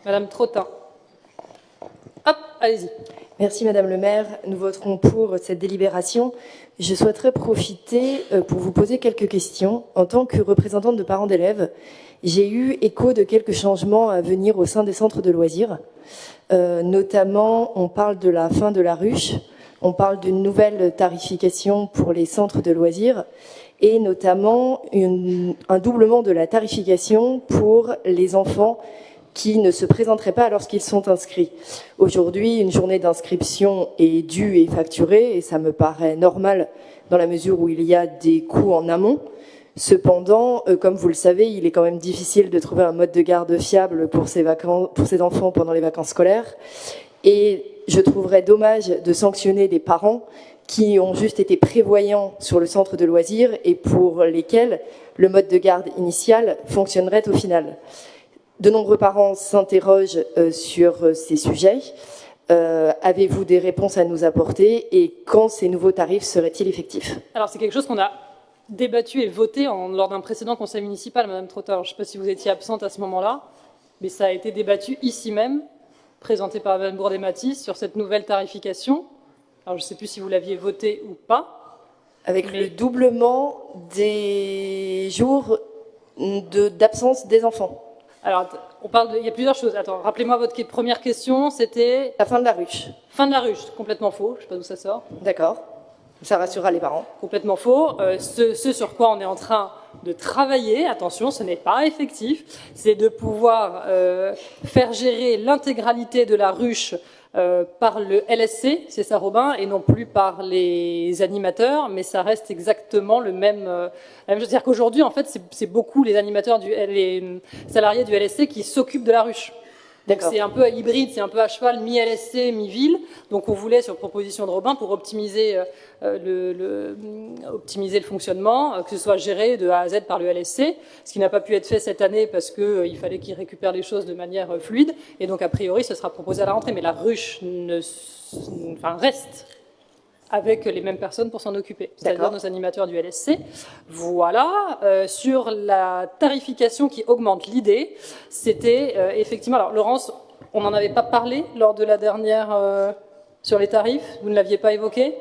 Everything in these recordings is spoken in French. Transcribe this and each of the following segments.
Madame Trottin. Hop, allez-y. Merci Madame le maire. Nous voterons pour cette délibération. Je souhaiterais profiter pour vous poser quelques questions. En tant que représentante de parents d'élèves, j'ai eu écho de quelques changements à venir au sein des centres de loisirs. Notamment, on parle de la fin de la ruche, on parle d'une nouvelle tarification pour les centres de loisirs et notamment un doublement de la tarification pour les enfants qui ne se présenteraient pas lorsqu'ils sont inscrits. Aujourd'hui, une journée d'inscription est due et facturée, et ça me paraît normal dans la mesure où il y a des coûts en amont. Cependant, comme vous le savez, il est quand même difficile de trouver un mode de garde fiable pour ces enfants pendant les vacances scolaires. Et je trouverais dommage de sanctionner des parents qui ont juste été prévoyants sur le centre de loisirs et pour lesquels le mode de garde initial fonctionnerait au final. De nombreux parents s'interrogent sur ces sujets. Avez-vous des réponses à nous apporter et quand ces nouveaux tarifs seraient-ils effectifs? Alors, c'est quelque chose qu'on a débattu et voté lors d'un précédent conseil municipal, Madame Trotter. Je ne sais pas si vous étiez absente à ce moment-là, mais ça a été débattu ici même, présenté par Madame Bourdet-Matisse, sur cette nouvelle tarification. Alors, je ne sais plus si vous l'aviez voté ou pas. Avec le doublement des jours d'absence des enfants. Alors, il y a plusieurs choses. Attends, rappelez-moi votre première question, c'était... La fin de la ruche. Fin de la ruche, complètement faux, je ne sais pas d'où ça sort. D'accord, ça rassurera les parents. Complètement faux. Ce sur quoi on est en train de travailler, attention, ce n'est pas effectif, c'est de pouvoir faire gérer l'intégralité de la ruche par le LSC, c'est ça Robin, et non plus par les animateurs, mais ça reste exactement la même chose. C'est-à-dire qu'aujourd'hui, en fait, c'est beaucoup les animateurs, les salariés du LSC qui s'occupent de la ruche. Donc c'est un peu hybride, c'est un peu à cheval, mi-LSC, mi-ville. Donc on voulait, sur proposition de Robin, pour optimiser optimiser le fonctionnement, que ce soit géré de A à Z par le LSC, ce qui n'a pas pu être fait cette année parce qu'il fallait qu'il récupère les choses de manière fluide. Et donc a priori, ce sera proposé à la rentrée. Mais la ruche reste avec les mêmes personnes pour s'en occuper, c'est-à-dire nos animateurs du LSC. Voilà. Sur la tarification qui augmente, l'idée, c'était effectivement... Alors, Laurence, on n'en avait pas parlé lors de la dernière... sur les tarifs, vous ne l'aviez pas évoqué?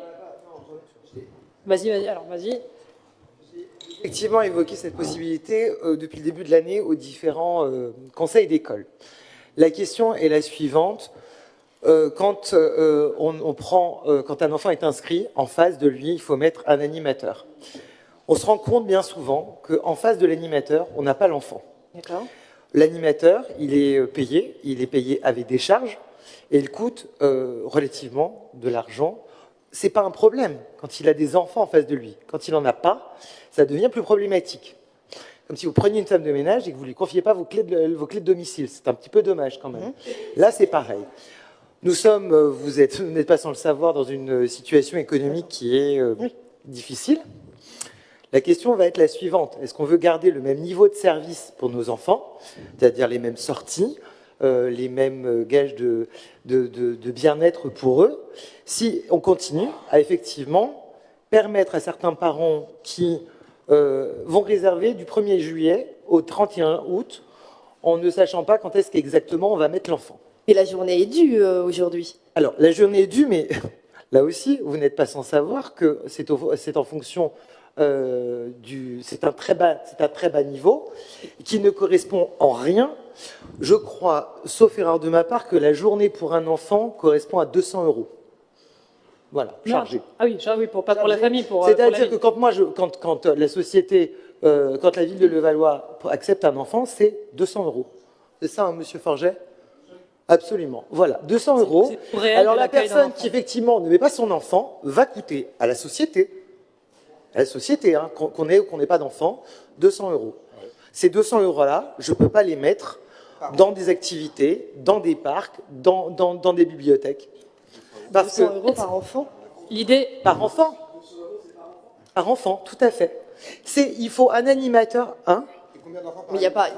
Vas-y. J'ai effectivement évoqué cette possibilité depuis le début de l'année aux différents conseils d'école. La question est la suivante. Quand un enfant est inscrit, en face de lui, il faut mettre un animateur. On se rend compte bien souvent qu'en face de l'animateur, on n'a pas l'enfant. L'animateur, il est payé avec des charges, et il coûte relativement de l'argent. C'est pas un problème quand il a des enfants en face de lui. Quand il n'en a pas, ça devient plus problématique. Comme si vous preniez une femme de ménage et que vous ne lui confiez pas vos clés de domicile. C'est un petit peu dommage quand même. Là, c'est pareil. Vous n'êtes pas sans le savoir, dans une situation économique qui est difficile. La question va être la suivante. Est-ce qu'on veut garder le même niveau de service pour nos enfants, c'est-à-dire les mêmes sorties, les mêmes gages de bien-être pour eux, si on continue à effectivement permettre à certains parents qui vont réserver du 1er juillet au 31 août en ne sachant pas quand est-ce qu'exactement on va mettre l'enfant. Et la journée est due aujourd'hui. Alors, la journée est due, mais là aussi, vous n'êtes pas sans savoir que c'est en fonction c'est un très bas niveau qui ne correspond en rien. Je crois, sauf erreur de ma part, que la journée pour un enfant correspond à 200 €. Voilà, chargé. Ah oui, pas pour la famille. C'est-à-dire que quand la société, quand la ville de Levallois accepte un enfant, c'est 200 €. C'est ça, hein, Monsieur Forget ? Absolument. Voilà, 200 €. Alors la personne qui effectivement ne met pas son enfant va coûter à la société, hein, qu'on ait ou qu'on n'ait pas d'enfant, 200 €. Ces 200 €-là, je ne peux pas les mettre dans des activités, dans des parcs, dans des bibliothèques. 200 € par enfant. L'idée... Par enfant. Par enfant, tout à fait. Il faut un animateur, hein. Mais il n'y a pas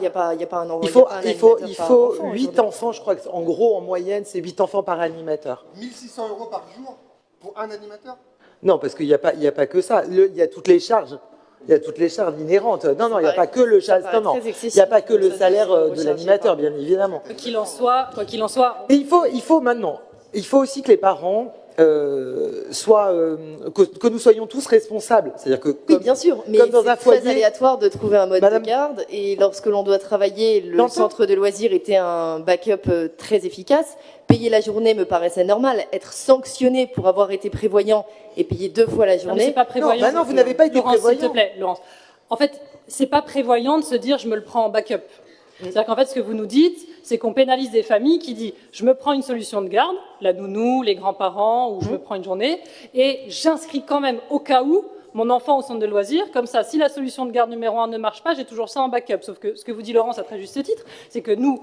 un enfant. Il faut 8 enfants, je crois qu'en gros, en moyenne, c'est 8 enfants par animateur. 1 600 € par jour pour un animateur? Non, parce qu'il n'y a pas que ça. Il y a toutes les charges. Il y a toutes les charges inhérentes. Non, non, il n'y a pas que le non, non. Il n'y a pas que le salaire de l'animateur, bien évidemment. Quoi qu'il en soit. Et il faut maintenant, il faut aussi que les parents que nous soyons tous responsables. C'est-à-dire que oui, bien sûr, mais comme dans un c'est foyer, très aléatoire de trouver un mode de garde. Et lorsque l'on doit travailler, le centre de loisirs était un backup très efficace. Payer la journée me paraissait normal. Être sanctionné pour avoir été prévoyant et payer 2 fois la journée. Non, c'est pas prévoyant. Non, vous n'avez pas été prévoyant. S'il te plaît, Laurence. En fait, c'est pas prévoyant de se dire je me le prends en backup. C'est-à-dire qu'en fait, ce que vous nous dites, c'est qu'on pénalise des familles qui disent je me prends une solution de garde, la nounou, les grands-parents, ou je me prends une journée, et j'inscris quand même au cas où mon enfant au centre de loisirs. Comme ça, si la solution de garde numéro 1 ne marche pas, j'ai toujours ça en backup. Sauf que ce que vous dit Laurence à très juste titre, c'est que nous,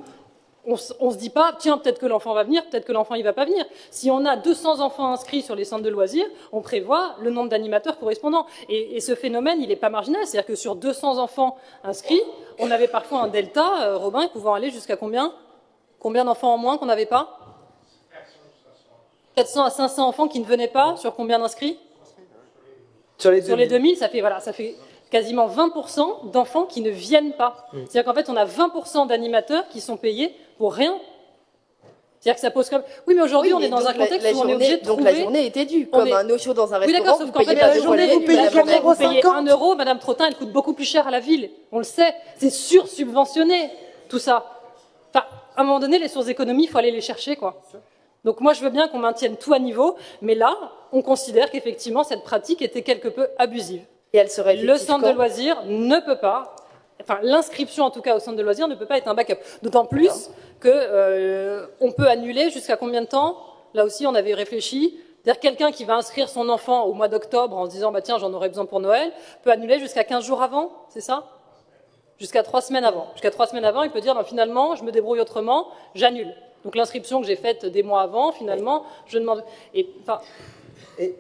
on se dit pas, tiens, peut-être que l'enfant va venir, peut-être que l'enfant il va pas venir. Si on a 200 enfants inscrits sur les centres de loisirs, on prévoit le nombre d'animateurs correspondants. Et ce phénomène, il est pas marginal. C'est-à-dire que sur 200 enfants inscrits, on avait parfois un delta, Robin, pouvant aller jusqu'à combien? Combien d'enfants en moins qu'on n'avait pas? 400 à 500 enfants qui ne venaient pas, sur combien d'inscrits? Sur les 2000, ça fait quasiment 20% d'enfants qui ne viennent pas. C'est-à-dire qu'en fait, on a 20% d'animateurs qui sont payés pour rien. C'est-à-dire que ça pose comme... Oui, mais aujourd'hui, on est dans un contexte où on est obligé de trouver... Donc la journée était due, comme un no-show dans un restaurant. Oui, d'accord, sauf qu'en fait, la journée, vous payez 1 euro, Madame Trottin, elle coûte beaucoup plus cher à la ville. On le sait. C'est sursubventionné, tout ça. Enfin, à un moment donné, les sources d'économie, il faut aller les chercher, quoi. Donc moi, je veux bien qu'on maintienne tout à niveau, mais là, on considère qu'effectivement, cette pratique était quelque peu abusive. Et elle serait le centre de loisirs ne peut pas, enfin l'inscription en tout cas au centre de loisirs ne peut pas être un backup. D'autant plus que on peut annuler jusqu'à combien de temps? Là aussi, on avait réfléchi. C'est-à-dire quelqu'un qui va inscrire son enfant au mois d'octobre en se disant bah tiens j'en aurais besoin pour Noël peut annuler jusqu'à 15 jours avant, c'est ça? Jusqu'à 3 semaines avant. Jusqu'à 3 semaines avant, il peut dire non, finalement je me débrouille autrement, j'annule. Donc l'inscription que j'ai faite des mois avant, finalement, je demande.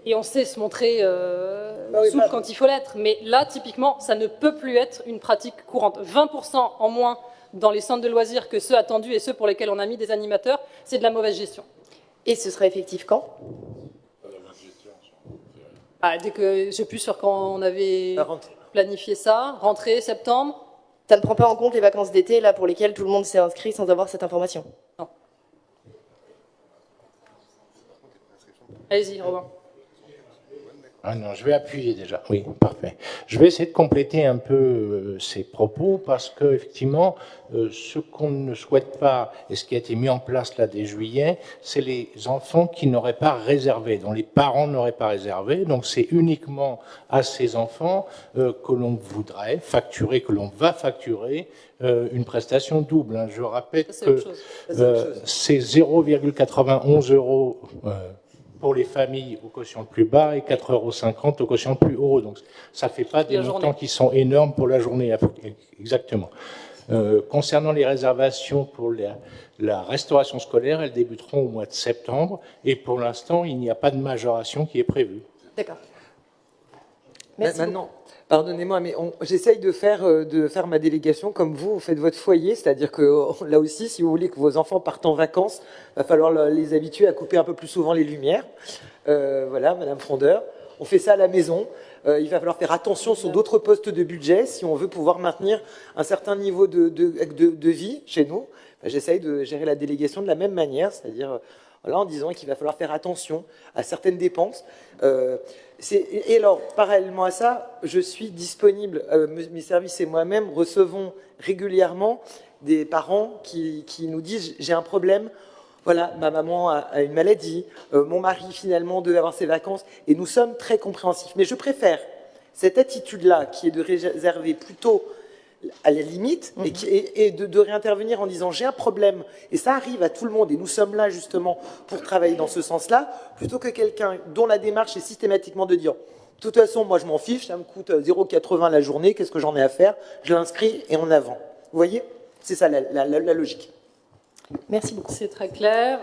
Et on sait se montrer souple quand il faut l'être. Mais là, typiquement, ça ne peut plus être une pratique courante. 20% en moins dans les centres de loisirs que ceux attendus et ceux pour lesquels on a mis des animateurs, c'est de la mauvaise gestion. Et ce sera effectif quand? Dès que je sais plus sur quand on avait planifié ça. Rentrée, septembre. Ça ne prend pas en compte les vacances d'été là pour lesquelles tout le monde s'est inscrit sans avoir cette information? Non. Allez-y, Robin. Ah non, je vais appuyer déjà. Oui, parfait. Je vais essayer de compléter un peu ces propos parce que effectivement, ce qu'on ne souhaite pas et ce qui a été mis en place là dès juillet, c'est les enfants qui n'auraient pas réservé, dont les parents n'auraient pas réservé. Donc c'est uniquement à ces enfants que l'on voudrait facturer, que l'on va facturer une prestation double. Hein. Je rappelle que c'est 0,91 euros. Pour les familles au quotient le plus bas et 4,50 € au quotient le plus haut. Donc ça ne fait pas des montants qui sont énormes pour la journée. Exactement. Concernant les réservations pour la restauration scolaire, elles débuteront au mois de septembre et pour l'instant, il n'y a pas de majoration qui est prévue. D'accord. Merci Maintenant, pardonnez-moi, mais j'essaye de faire ma délégation comme vous faites votre foyer, c'est-à-dire que là aussi, si vous voulez que vos enfants partent en vacances, il va falloir les habituer à couper un peu plus souvent les lumières. Voilà, Madame Frondeur. On fait ça à la maison. Il va falloir faire attention sur d'autres postes de budget si on veut pouvoir maintenir un certain niveau de vie chez nous. J'essaye de gérer la délégation de la même manière, c'est-à-dire voilà, en disant qu'il va falloir faire attention à certaines dépenses. Et alors, parallèlement à ça, je suis disponible, mes services et moi-même recevons régulièrement des parents qui nous disent « j'ai un problème, voilà, ma maman a une maladie, mon mari finalement devait avoir ses vacances » et nous sommes très compréhensifs. Mais je préfère cette attitude-là qui est de réserver plutôt à la limite et de réintervenir en disant j'ai un problème et ça arrive à tout le monde et nous sommes là justement pour travailler dans ce sens-là plutôt que quelqu'un dont la démarche est systématiquement de dire de toute façon moi je m'en fiche, ça me coûte 0,80 la journée, qu'est-ce que j'en ai à faire, je l'inscris et en avant. Vous voyez, c'est ça la logique. Merci beaucoup. C'est très clair.